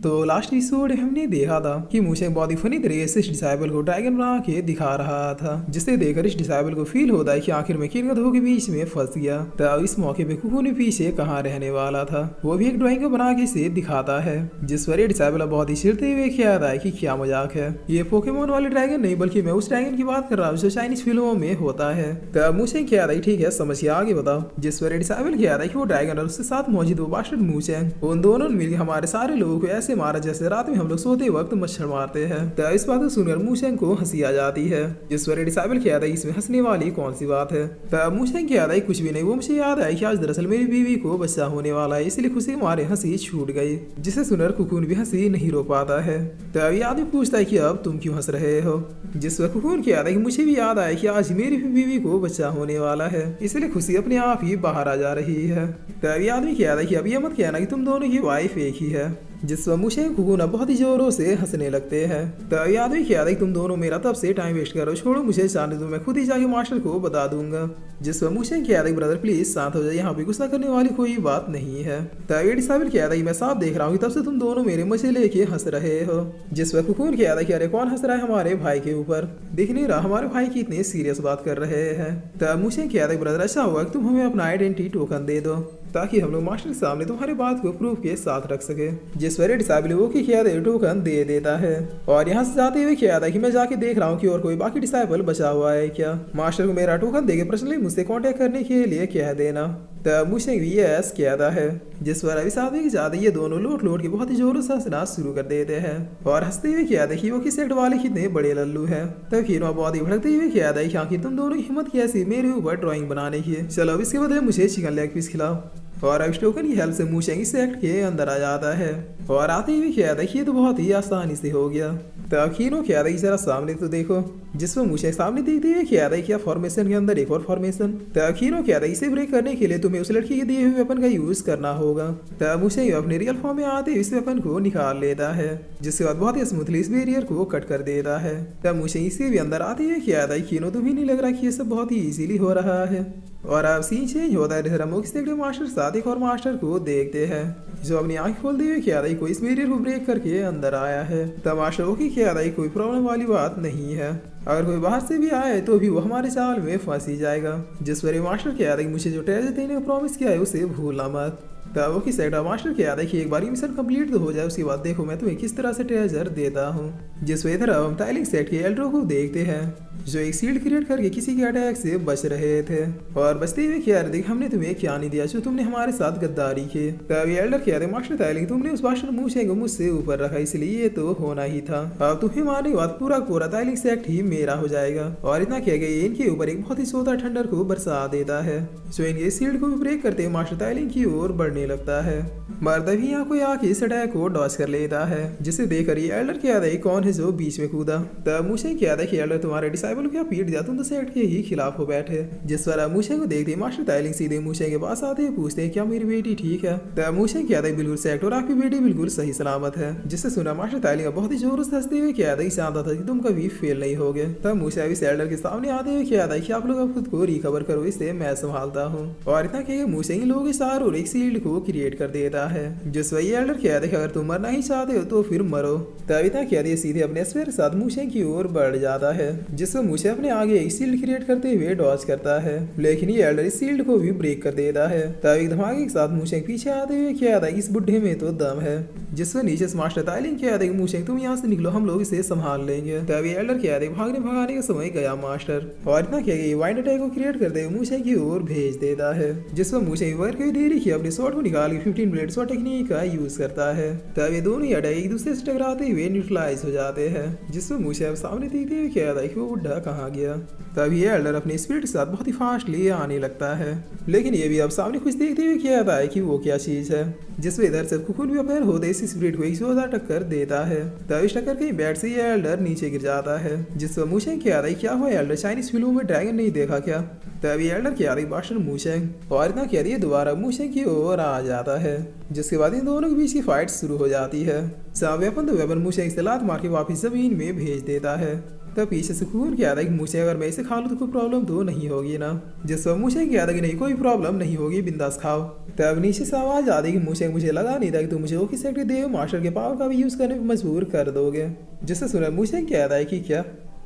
तो last episode हमने देखा था कि मूशेंग बहुत ही फनी तरीके से इस डिसाइबल को ड्रैगन बना के दिखा रहा था, जिसे देखकर इस डिसाइबल को फील होता है कि आखिर में किन गधों के बीच में फंस गया। तब इस मौके पे कुकू ने पीछे कहाँ रहने वाला था वो भी एक ड्राइंग बना के इसे दिखाता है, जिस पर ये डिसाइबल बहुत ही चिढ़ते हुए कहता है कि क्या मजाक है, ये पोकेमोन वाले ड्रैगन नहीं बल्कि मैं उस ड्रैगन की बात कर रहा हूँ जो चाइनीज फिल्मों में होता है। तब मूशेंग कहता है ठीक है समझिए आगे बताओ, जिस पर डिसाइबल कहता है कि वो ड्रैगन और उसके साथ मौजूद वो बास्टर्ड मूशेंग उन दोनों ने मिलकर हमारे सारे लोगों को ऐसे मारा जैसे रात में हम लोग सोते वक्त मच्छर मारते हैं। तब इस बात को सुनकर मूशेंग को हंसी आ जाती है, जिस पर डिसाइबल कहता है इसमें हंसने वाली कौन सी बात है। तब मूशेंग कहता है कुछ भी नहीं, वो मुझे याद है कि आज दरअसल मेरी बीवी को बच्चा होने वाला है, इसलिए खुशी हमारे हंसी छूट गई, जिसे सुनकर कुकून भी हंसी नहीं रोक पाता है। तब ये आदमी पूछता है कि अब तुम क्यों हंस रहे हो, जिस पर कुकून कहता है कि मुझे भी याद आया कि आज मेरी बीवी को बच्चा होने वाला है, इसलिए खुशी अपने आप ही बाहर आ जा रही है। तब ये आदमी कहता है कि अब ये मत कहना कि तुम दोनों की वाइफ एक ही है, जिस पर मूशेंग कुकून बहुत ही जोरों से हंसने लगते हैं। तब ये आदमी कहता है कि तुम दोनों मेरा तब से टाइम वेस्ट करो, छोड़ो मुझे जाने दो, मैं खुद ही जाके मास्टर को बता दूंगा। जिस पर मूशेंग कहता है ब्रदर प्लीज शांत हो जाए, यहाँ पे गुस्सा करने वाली कोई बात नहीं है। तब ये डिसाइबल कहता है मैं साफ देख रहा हूँ तब से तुम दोनों मेरे मजे लेके हंस रहे हो, जिस पर कुकून कहता है कि अरे कौन हंस रहा है हमारे भाई के ऊपर, दिख नहीं रहा हमारे भाई की इतनी सीरियस बात कर रहे हैं। तब मूशेंग कहता है ब्रदर अच्छा होगा कि तुम हमें अपना आइडेंटिटी टोकन दे दो ताकि हम लोग मास्टर के सामने तुम्हारी बात को प्रूफ के साथ रख सके। जिस पर डिसाइबल वो की कहता है टोकन दे देता है और यहाँ से जाते हुए कहता है कि मैं जाके देख रहा हूँ कि और कोई बाकी डिसाइबल बचा हुआ है क्या, मास्टर को मेरा टोकन देके पर्सनली मुझसे कांटेक्ट करने के लिए कह देना। तब मूशेंग भी यस कहता है, जिस पर अभी साथ ही जाते ये दोनों लोट के बहुत ही जोरों से हंसना शुरू कर देते हैं और हंसते हुए कहते हैं कि वो किस एक्ट वाले कितने बड़े लल्लू हैं। तब हीरो बहुत ही भड़कते हुए कहता है कि आखिर तुम दोनों की हिम्मत कैसी मेरे ऊपर ड्राइंग बनाने की, चलो अब इसके बदले मुझे चिकन लेग पीस खिलाओ। और अब टोकन की हेल्प से मूशेंग इस एक्ट के अंदर आ जाता है और आते हुए कहता है कि ये तो बहुत ही आसानी से हो गया। तब हीरो कहता है कि जरा सामने तो देखो, जिस पर मूशेंग सामने देखते हुए कहता है कि फॉर्मेशन के अंदर एक और फॉर्मेशन। तब हीरो कहता है इसे ब्रेक करने के लिए तुम्हें उस लड़की के दिए हुए वेपन का यूज करना होगा। तब मूशेंग अपने रियल फॉर्म में आते हुए इस वेपन को निकाल लेता है, जिसके बाद बहुत ही स्मूथली इस बैरियर को कट कर देता है। तब मूशेंग इसके भी अंदर आते हुए कहता है हीरो तुम्हें नहीं लग रहा कि ये सब बहुत ही इजीली हो रहा है। और अब सीन चेंज होता है, मास्टर साथ एक और मास्टर को देखते हैं जो अपनी आंख खोलते हुए कहता है कोई इस बैरियर को ब्रेक करके अंदर आया है। तब मास्टर वो कहता है कोई प्रॉब्लम वाली बात नहीं है, अगर कोई बाहर से भी आए तो भी वो हमारे जाल में फंस ही जाएगा। जिस पर मास्टर कहता है कि मुझे जो ट्रेजर देने का प्रॉमिस किया है उसे भूलना मत। तब वो की साइड मास्टर कहता है कि एक बार मिशन कंप्लीट तो हो जाए, उसके बाद देखो मैं तुम्हें किस तरह से ट्रेजर देता हूँ। जिस पर इधर हम टाइलिंग सेट के एल्ड्रो को देखते हैं जो एक शील्ड क्रिएट करके किसी के अटैक से बच रहे थे और बचते हुए कह रहे थे हमने तुम्हें क्या नहीं दिया जो तुमने हमारे साथ गद्दारी की। तब ये एल्डर कह रहे मास्टर टाइलिंग तुमने उस बास्टर मूशेंग को मुझसे ऊपर रखा इसलिए ये तो होना ही था, अब तुम्हें मारने के बाद पूरा कोरा टाइलिंग सेट ही मेरा हो जाएगा। और इतना कह गए इनके ऊपर एक बहुत ही सोता ठंडर को बरसा देता है जो इनके शील्ड को भी ब्रेक करते हुए मास्टर टाइलिंग की ओर बढ़ने लगता है। मर्द भी यहाँ कोई आके इस अटैक को डॉज कर लेता है, जिसे देखकर ये एल्डर कहता है कौन है जो बीच में कूदा। तब मूशेंग कहता है कि एल्डर तुम्हारे डिसाइबल को क्या पीट दिया, तुम तो सेट के ही खिलाफ हो बैठे। जिस पर मूशेंग को देखते मास्टर टाइलिंग सीधे मूशेंग के पास आते हैं पूछते हैं क्या मेरी बेटी ठीक है। तब मूशेंग कहता है बिल्कुल सेट और आपकी बेटी बिल्कुल सही सलामत है। जिससे सुना मास्टर टाइलिंग बहुत ही जोरों से हंसते हुए कहता है चाहता था कि तुम कभी फेल नहीं होगे। तब मूशेंग इस एल्डर के सामने आते हुए कहता है कि आप लोग खुद को रिकवर करो, इसे मैं संभालता हूँ। और इतना कह मूशेंग लोगों के सार और एक शील्ड को क्रिएट कर देता है, जिस वही एल्डर कहते हैं अगर तुम मरना ही चाहते हो तो फिर मरो। तब इतना कह दिया सीधे अपने स्पेयर के साथ मूशेंग की ओर बढ़ जाता है, जिससे मूशे अपने आगे एक शील्ड क्रिएट करते हुए डॉज करता है, लेकिन ये एल्डर इस शील्ड को भी ब्रेक कर देता है। तब एक धमाके के साथ मूशेंग पीछे आते हुए कहता है इस बुढ़े में तो दम है, जिससे नीचे से मास्टर टाइलिंग कहता है मूशेंग तुम यहाँ से निकलो हम लोग इसे संभाल लेंगे। तब ये एल्डर कहते हैं भागने भगाने का समय गया मास्टर, और इतना कह गई वाइंड अटैक को क्रिएट करते हुए मूशेंग की ओर भेज देता है, जिसमें मूशेंग वर्क की देरी की अपने शॉट को निकाल के 15 ब्लेड शॉट टेक्निक का यूज करता है। तब ये दोनों ही अटैक एक दूसरे से टकराते हुए न्यूट्रलाइज हो जाते हैं, जिसमें मूशे अब सामने देखते हुए कहता है कि वो बुढ़ा कहाँ गया। तब ये एल्डर अपने स्पीड के साथ बहुत ही फास्टली आने लगता है, लेकिन ये भी अब सामने कुछ देखते हुए कहता है कि वो क्या चीज है, जिसमें इधर से कुकुन भी अपने होते इस स्पीड को 100,000 टक्कर देता है। तब इस टक्कर के बैट से ये एल्डर नीचे गिर जाता है, जिसमें मूशेंग कहता है क्या हुआ एल्डर चाइनीज फिल्मों में ड्रैगन नहीं देखा क्या। तब ये एल्डर कहता है बास्टर मूशेंग, और इतना कह रही है दोबारा मूशेंग की ओर आ जाता है, जिसके बाद इन दोनों के बीच की फाइट शुरू हो जाती है। वेपन तो वेपन मूशेंग से लात मार के वापिस जमीन में भेज देता है तब पीछे से खून क्या था कि मुझे अगर मैं इसे खा लूँ तो कोई प्रॉब्लम तो नहीं होगी ना। जिस पर मुझे क्या था कि नहीं कोई प्रॉब्लम नहीं होगी, बिंदास खाओ। तब नीचे से आवाज आ रही कि मुझे लगा नहीं था कि तुम मुझे ओकी सेक्रेटरी देव मास्टर के पावर का भी यूज करने पर मजबूर कर दोगे। जिससे सुना मुझे क्या था कि क्या।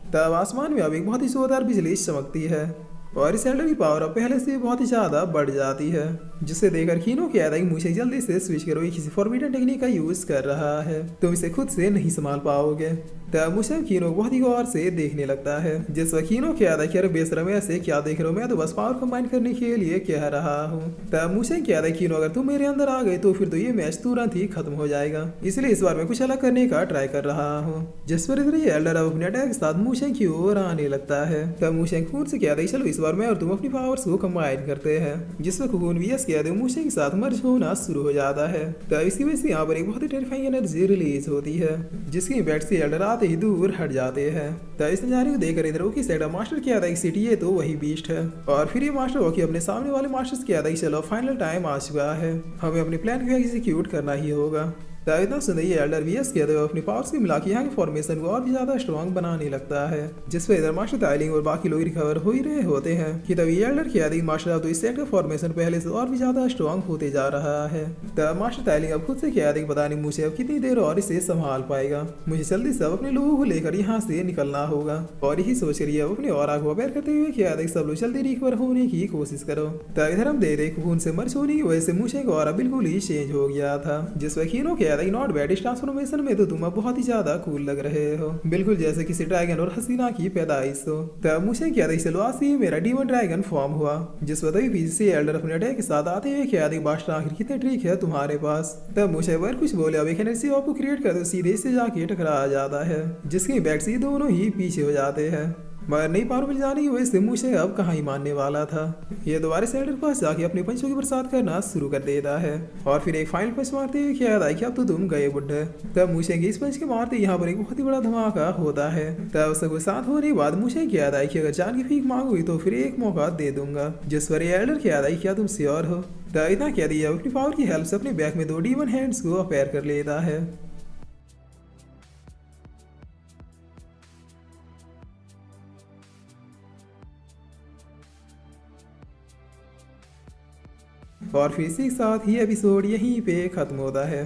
तब आसमान में अब एक बहुत ही जोरदार बिजली चमकती है और इस एल्डर की पावर अब पहले से बहुत ही ज्यादा बढ़ जाती है। जिसे देखकर कीनो कहता है कि मुझे जल्दी से स्विच करो, ये किसी फॉरबिडन टेक्निक का यूज कर रहा है, तुम इसे खुद से नहीं संभाल पाओगे। तब मुझे कीनो बहुत ही गौर से देखने लगता है। जिस वक्त कीनो कहता है कि अरे बेशरम ऐसे क्या देख रहे हो, मैं तो बस पावर कंबाइन करने के लिए कह रहा हूँ। तब मुझे कहता है कीनो अगर तुम मेरे अंदर आ गए तो फिर तो ये मैच तुरंत ही खत्म हो जाएगा, इसलिए इस बार मैं कुछ अलग करने का ट्राई कर रहा हूँ। जिस पर इधर ये एल्डर अब अपने अटैक के साथ मुझे की ओर आने लगता है। तब मुझे खून से कहता है चलो इस बार मैं और तुम अपनी पावर्स को कंबाइन करते हैं। जिसमें खून वीएस कहते हैं मुझे के साथ मर्ज होना शुरू हो जाता है। तब इसकी वजह से यहाँ पर एक बहुत ही टेरिफाइंग एनर्जी रिलीज होती है, जिसकी इम्पैक्ट से एल्डर आते ही दूर हट जाते हैं। तब इस नजारे को देखकर इधर ओकी सेट मास्टर किया था कि सिटी ये तो वही बीस्ट है, और फिर ये मास्टर ओकी अपने सामने वाले मास्टर्स किया था कि चलो फाइनल टाइम आ चुका है, हमें अपने प्लान को एग्जीक्यूट करना ही होगा। तब इतना सुनते ही एल्डर वीएस कहते हुए अपनी पावर्स को मिला के यहाँ की फॉर्मेशन को और भी ज्यादा स्ट्रॉन्ग बनाने लगता है। जिस पर इधर मास्टर ताइलिंग और बाकी लोग रिकवर हो ही रहे होते हैं कि तभी एल्डर कहता है मास्टर अब तो इस सेट का फॉर्मेशन पहले से और भी ज्यादा स्ट्रॉन्ग होते जा रहा है। तब मास्टर ताइलिंग अब खुद से कहता है कि पता नहीं मुझे अब कितनी देर और इसे संभाल पाएगा, मुझे जल्दी से अपने लोगों को लेकर यहाँ से निकलना होगा। और यही सोच कर अपने और को अपेयर करते हुए कहता है सब लोग जल्दी रिकवर होने की कोशिश करो। तब इधर हम दे खून से मर्ज होने की वजह से मुझे और बिल्कुल ही चेंज हो गया था। जिस वक्त कीनो कहता है नॉट बैड, ट्रांसफॉर्मेशन में तो तुम अब बहुत ही ज्यादा कूल लग रहे हो, बिल्कुल जैसे किसी ड्रैगन और हसीना की पैदाइश हो। तब मुझे क्या था चलो आज से मेरा डीमन ड्रैगन फॉर्म हुआ। जिस वक्त पीछे से एल्डर अपने अटैक के साथ आते हुए क्या था बादशाह आखिर कितने ट्रिक है तुम्हारे पास। तब मुझे वर कुछ बोले अब एक एनर्जी ऑफ को क्रिएट कर दो, सीधे से जाके टकरा जाता है, जिसके बैक से दोनों ही पीछे हो जाते हैं। मगर नई पावर मिल जाने की वजह से मुझे अब कहाँ ही मानने वाला था। ये दोबारा से एल्डर के पास जाके अपने पंचों की बरसात करना शुरू कर देता है और फिर एक फाइनल पंच मारते हुए क्या था कि अब तो तुम गए बुड्ढे। तब मुझे इस पंच के मारते यहाँ पर एक बहुत ही बड़ा धमाका होता है। तब सब साथ होने के बाद मुझे क्या था कि अगर जान की भीख मांगोगी तो फिर एक मौका दे दूंगा। जिस पर एल्डर क्या था क्या तुम श्योर हो। तब इतना क्या दिया अपनी पावर की हेल्प से अपने बैग में 2 डीमन हैंड्स को अपेयर कर लेता है। और फिर इसी के साथ ही एपिसोड यहीं पे खत्म होता है।